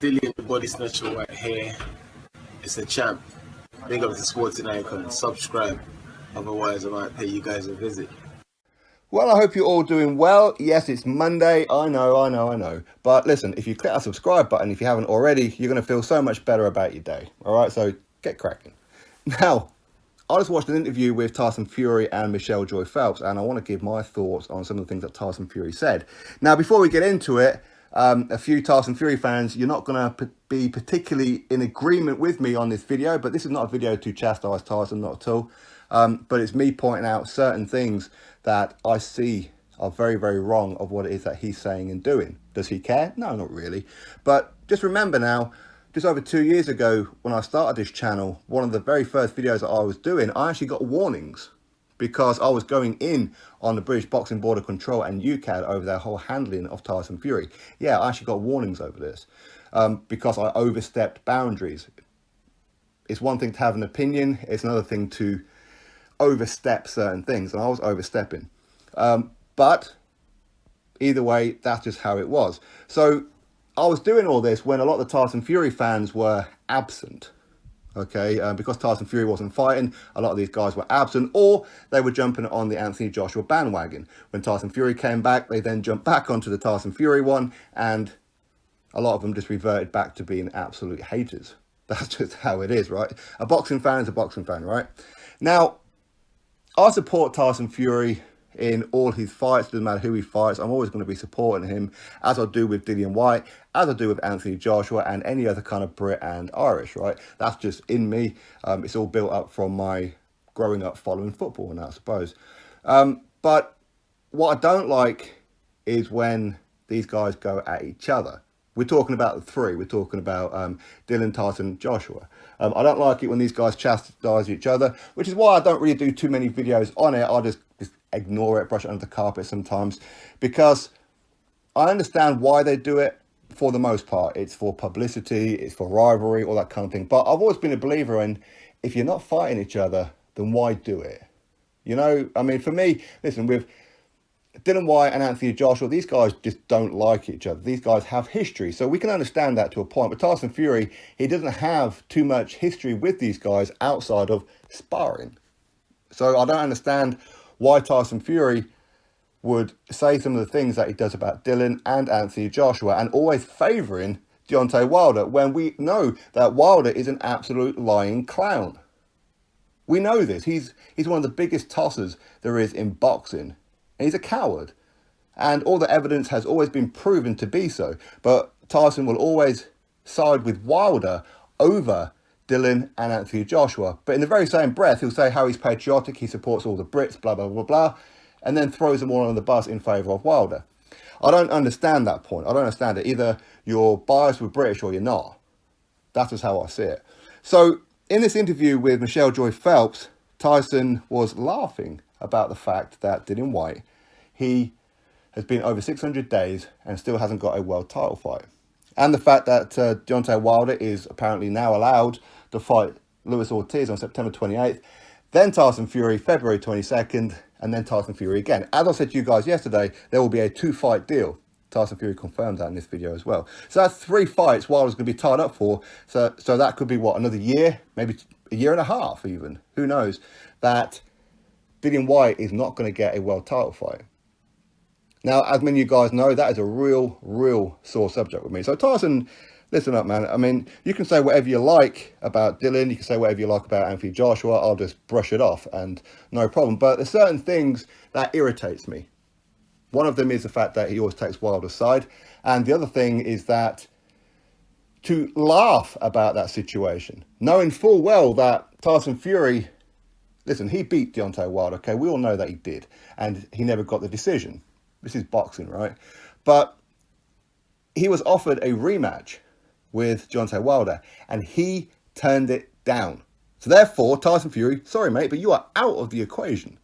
Dillian the Body Snatcher right here. It's a champ. Big up to Sporting Icon. Subscribe. Otherwise, I might pay you guys a visit. Well, I hope you're all doing well. Yes, it's Monday. I know. But listen, if you click that subscribe button, if you haven't already, you're going to feel so much better about your day. All right, so get cracking. Now, I just watched an interview with Tyson Fury and Michelle Joy Phelps, and I want to give my thoughts on some of the things that Tyson Fury said. Now, before we get into it, a few Tyson Fury fans, you're not going to be particularly in agreement with me on this video, but this is not a video to chastise Tyson, not at all. But it's me pointing out certain things that I see are very, very wrong of what it is that he's saying and doing. Does he care? No, not really. But just remember now, just over 2 years ago, when I started this channel, one of the very first videos that I was doing, I actually got warnings because I was going in on the British Boxing Board of Control and UKAD over their whole handling of Tyson Fury. Yeah, I actually got warnings over this because I overstepped boundaries. It's one thing to have an opinion, it's another thing to overstep certain things, and I was overstepping. But either way, that's just how it was. So I was doing all this when a lot of the Tyson Fury fans were absent. Okay, because Tyson Fury wasn't fighting, a lot of these guys were absent, or they were jumping on the Anthony Joshua bandwagon. When Tyson Fury came back, they then jumped back onto the Tyson Fury one, and a lot of them just reverted back to being absolute haters. That's just how it is, right? A boxing fan is a boxing fan, right? Now, I support Tyson Fury in all his fights. Doesn't matter who he fights, I'm always going to be supporting him, as I do with Dillian Whyte, as I do with Anthony Joshua and any other kind of Brit and Irish, right? That's just in me. It's all built up from my growing up following football, and I suppose. But what I don't like is when these guys go at each other. We're talking about the three. We're talking about Dillian, Tyson, Joshua. I don't like it when these guys chastise each other, which is why I don't really do too many videos on it. I just ignore it, brush it under the carpet sometimes, because I understand why they do it for the most part. It's for publicity, it's for rivalry, all that kind of thing. But I've always been a believer in, if you're not fighting each other, then why do it? You know, I mean, for me, listen, with Dillian Whyte and Anthony Joshua, these guys just don't like each other. These guys have history, so we can understand that to a point. But Tyson Fury, he doesn't have too much history with these guys outside of sparring. So I don't understand why Tyson Fury would say some of the things that he does about Dillian and Anthony Joshua, and always favouring Deontay Wilder, when we know that Wilder is an absolute lying clown. We know this. He's one of the biggest tossers there is in boxing. And he's a coward. And all the evidence has always been proven to be so. But Tyson will always side with Wilder over Dillian and Anthony Joshua. But in the very same breath, he'll say how he's patriotic, he supports all the Brits, blah, blah, blah, blah, and then throws them all on the bus in favour of Wilder. I don't understand that point. I don't understand it. Either you're biased with British or you're not. That's just how I see it. So in this interview with Michelle Joy Phelps, Tyson was laughing about the fact that Dillian Whyte, he has been over 600 days and still hasn't got a world title fight. And the fact that Deontay Wilder is apparently now allowed to fight Luis Ortiz on September 28th, then Tyson Fury February 22nd, and then Tyson Fury again. As I said to you guys yesterday, there will be a 2-fight deal. Tyson Fury confirmed that in this video as well. So that's 3 fights Wilder's going to be tied up for. So that could be, what, another year? Maybe a year and a half even. Who knows? That Dillian Whyte is not going to get a world title fight. Now, as many of you guys know, that is a real sore subject with me. So Tyson, listen up, man. I mean, you can say whatever you like about Dillian, you can say whatever you like about Anthony Joshua, I'll just brush it off and no problem. But there's certain things that irritates me. One of them is the fact that he always takes Wilder's side. And the other thing is that to laugh about that situation, knowing full well that Tyson Fury, listen, he beat Deontay Wilder, okay? We all know that he did. And he never got the decision. This is boxing, right? But he was offered a rematch with Deontay Wilder, and he turned it down. So therefore, Tyson Fury, sorry mate, but you are out of the equation.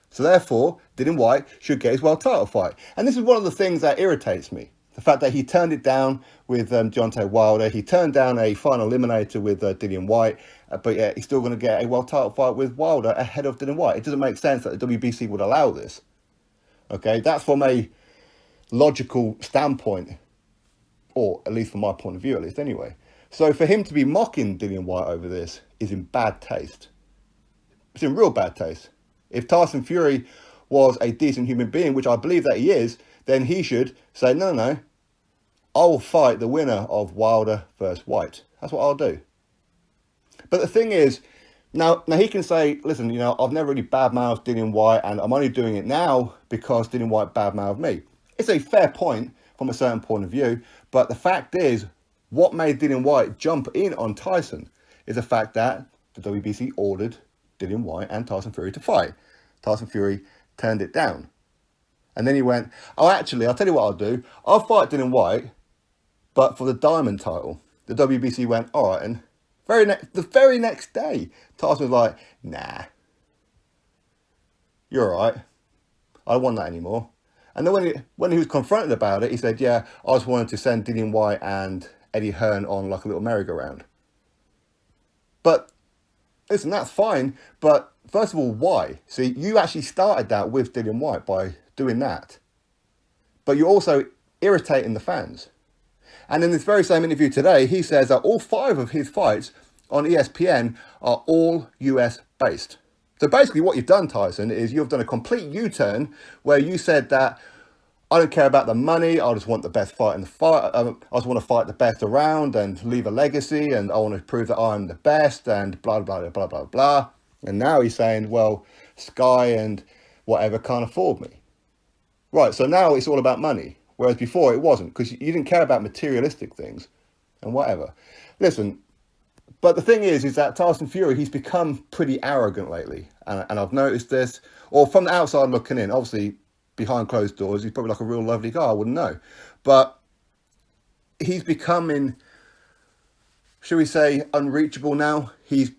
So therefore, Dillian Whyte should get his world title fight. And this is one of the things that irritates me. The fact that he turned it down with Deontay Wilder. He turned down a final eliminator with Dillian Whyte. But yeah, he's still going to get a world title fight with Wilder ahead of Dillian Whyte. It doesn't make sense that the WBC would allow this. Okay, that's from a logical standpoint. or at least from my point of view, at least anyway. So for him to be mocking Dillian Whyte over this is in bad taste. It's in real bad taste. If Tyson Fury was a decent human being, which I believe that he is, then he should say, no, no, no, I will fight the winner of Wilder versus Whyte. That's what I'll do. But the thing is, now he can say, listen, you know, I've never really badmouthed Dillian Whyte, and I'm only doing it now because Dillian Whyte badmouthed me. It's a fair point from a certain point of view, but the fact is, what made Dillian Whyte jump in on Tyson is the fact that the WBC ordered Dillian Whyte and Tyson Fury to fight. Tyson Fury turned it down. And then he went, oh, actually, I'll tell you what I'll do. I'll fight Dillian Whyte, but for the Diamond title. The WBC went, all right, and the very next day, Tyson was like, nah, you're all right. I don't want that anymore. And then when he was confronted about it, he said, yeah, I just wanted to send Dillian Whyte and Eddie Hearn on like a little merry-go-round. But, listen, that's fine. But first of all, why? See, you actually started that with Dillian Whyte by doing that. But you're also irritating the fans. And in this very same interview today, he says that all 5 of his fights on ESPN are all US based. So basically what you've done, Tyson, is you've done a complete U-turn where you said that I don't care about the money, I just want the best fight in the fight. I just want to fight the best around and leave a legacy, and I want to prove that I'm the best, and blah, blah, blah, blah, blah. And now he's saying, well, Sky and whatever can't afford me. Right, so now it's all about money. Whereas before it wasn't, because you didn't care about materialistic things and whatever. Listen, but the thing is that Tyson Fury, he's become pretty arrogant lately. And I've noticed this, or from the outside looking in, obviously behind closed doors, he's probably like a real lovely guy, I wouldn't know. But he's becoming, shall we say, unreachable now. He's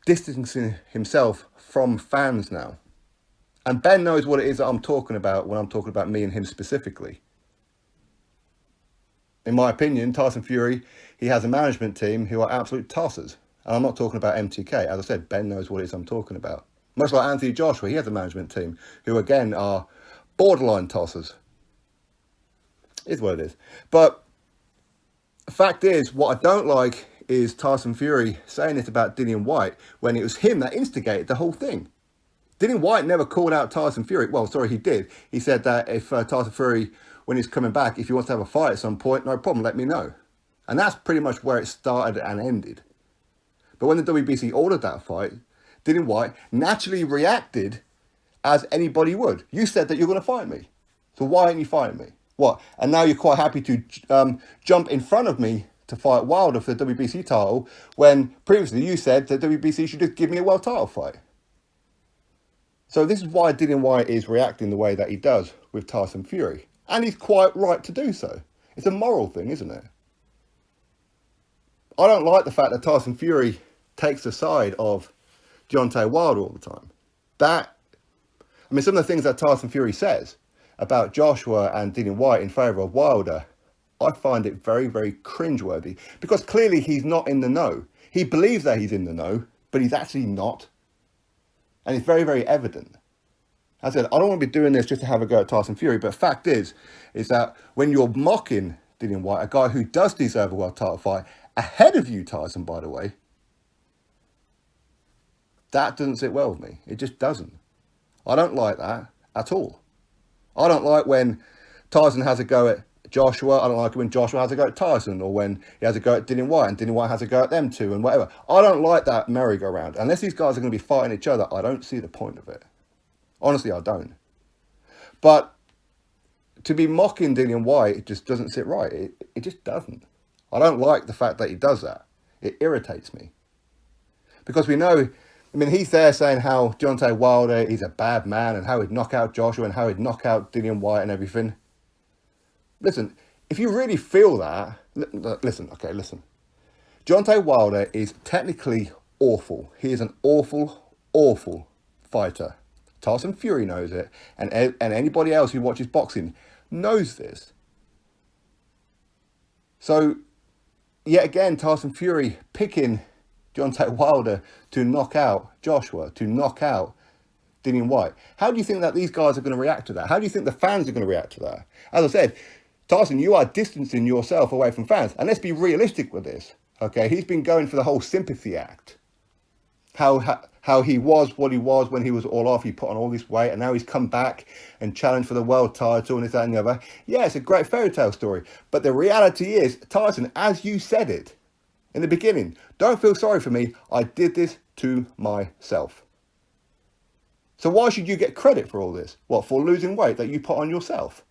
distancing himself from fans now. And Ben knows what it is that I'm talking about when I'm talking about me and him specifically. In my opinion, Tyson Fury, he has a management team who are absolute tossers. And I'm not talking about MTK. As I said, Ben knows what it is I'm talking about. Much like Anthony Joshua, he has a management team who, again, are borderline tossers. Is what it is. But the fact is, what I don't like is Tyson Fury saying this about Dillian Whyte when it was him that instigated the whole thing. Dillian Whyte never called out Tyson Fury. Well, sorry, he did. He said that if Tyson Fury, when he's coming back, if he wants to have a fight at some point, no problem, let me know. And that's pretty much where it started and ended. But when the WBC ordered that fight, Dillian Whyte naturally reacted as anybody would. You said that you're going to fight me. So why aren't you fighting me? What? And now you're quite happy to jump in front of me to fight Wilder for the WBC title, when previously you said that WBC should just give me a world title fight. So this is why Dillian Whyte is reacting the way that he does with Tyson Fury. And he's quite right to do so. It's a moral thing, isn't it? I don't like the fact that Tyson Fury takes the side of Deontay Wilder all the time. Some of the things that Tyson Fury says about Joshua and Dillian Whyte in favour of Wilder, I find it very, very cringeworthy. Because clearly he's not in the know. He believes that he's in the know, but he's actually not. And it's very, very evident. As I said, I don't want to be doing this just to have a go at Tyson Fury, but fact is that when you're mocking Dillian Whyte, a guy who does deserve a world title fight, ahead of you, Tyson, by the way, that doesn't sit well with me. It just doesn't. I don't like that at all. I don't like when Tyson has a go at Joshua. I don't like it when Joshua has a go at Tyson, or when he has a go at Dillian Whyte and Dillian Whyte has a go at them two and whatever. I don't like that merry-go-round. Unless these guys are going to be fighting each other, I don't see the point of it. Honestly, I don't. But to be mocking Dillian Whyte, it just doesn't sit right. It just doesn't. I don't like the fact that he does that. It irritates me. Because we know, he's there saying how Deontay Wilder is a bad man and how he'd knock out Joshua and how he'd knock out Dillian Whyte and everything. Listen, if you really feel that, listen. Deontay Wilder is technically awful. He is an awful, awful fighter. Tyson Fury knows it, and anybody else who watches boxing knows this. So, yet again, Tyson Fury picking Deontay Wilder to knock out Joshua, to knock out Dillian Whyte. How do you think that these guys are going to react to that? How do you think the fans are going to react to that? As I said, Tyson, you are distancing yourself away from fans. And let's be realistic with this. Okay, he's been going for the whole sympathy act. How he was what he was when he was all off. He put on all this weight and now he's come back and challenged for the world title and this, that and the other. Yeah, it's a great fairy tale story. But the reality is, Tyson, as you said it in the beginning, don't feel sorry for me. I did this to myself. So why should you get credit for all this? What, for losing weight that you put on yourself?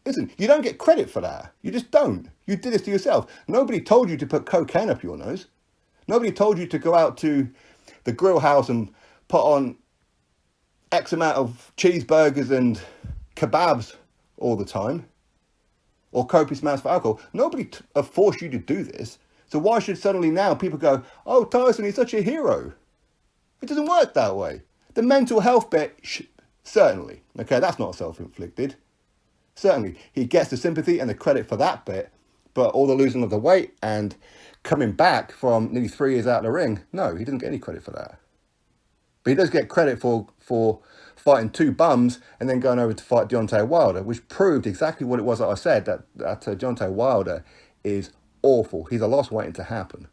Listen, you don't get credit for that. You just don't. You did this to yourself. Nobody told you to put cocaine up your nose. Nobody told you to go out to the grill house and put on X amount of cheeseburgers and kebabs all the time, or copious amounts of alcohol. Nobody forced you to do this. So why should suddenly now people go, oh, Tyson, he's such a hero? It doesn't work that way. The mental health bit, certainly. Okay, that's not self-inflicted. Certainly, he gets the sympathy and the credit for that bit, but all the losing of the weight and coming back from nearly 3 years out of the ring, no, he doesn't get any credit for that. But he does get credit for fighting 2 bums and then going over to fight Deontay Wilder, which proved exactly what it was that I said, that Deontay Wilder is awful. He's a loss waiting to happen.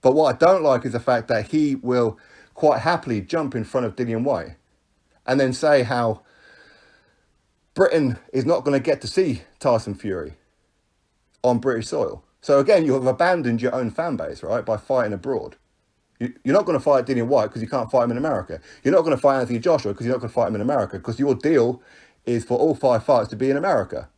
But what I don't like is the fact that he will quite happily jump in front of Dillian Whyte and then say how Britain is not going to get to see Tyson Fury on British soil. So again, you have abandoned your own fan base, right, by fighting abroad. You're not going to fight Dillian Whyte because you can't fight him in America. You're not going to fight Anthony Joshua because you're not going to fight him in America, because your deal is for all 5 fights to be in America.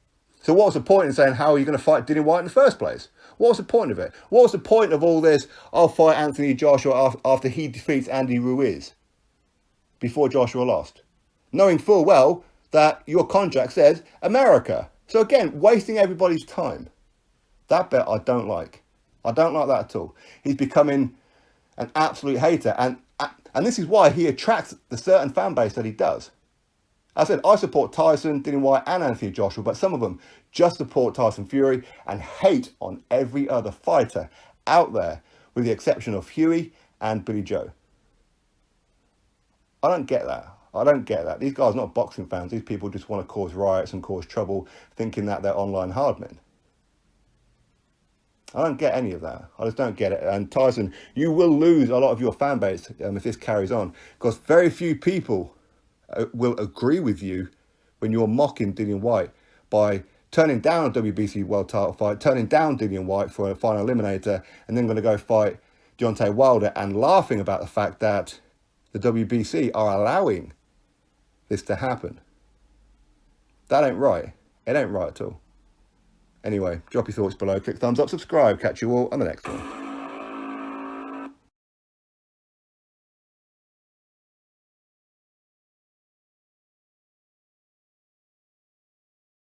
So what was the point in saying, how are you going to fight Dillian Whyte in the first place? What was the point of it? What was the point of all this, I'll fight Anthony Joshua after he defeats Andy Ruiz before Joshua lost? Knowing full well that your contract says America. So again, wasting everybody's time. That bit I don't like. I don't like that at all. He's becoming an absolute hater. And this is why he attracts the certain fan base that he does. I said, I support Tyson, Dillian Whyte and Anthony Joshua, but some of them just support Tyson Fury and hate on every other fighter out there, with the exception of Huey and Billy Joe. I don't get that. I don't get that. These guys are not boxing fans. These people just want to cause riots and cause trouble, thinking that they're online hardmen. I don't get any of that. I just don't get it. And Tyson, you will lose a lot of your fan base if this carries on, because very few people will agree with you when you're mocking Dillian Whyte by turning down a WBC world title fight, turning down Dillian Whyte for a final eliminator, and then going to go fight Deontay Wilder and laughing about the fact that the WBC are allowing this to happen. That ain't right. It ain't right at all. Anyway, drop your thoughts below, click thumbs up, subscribe. Catch you all on the next one.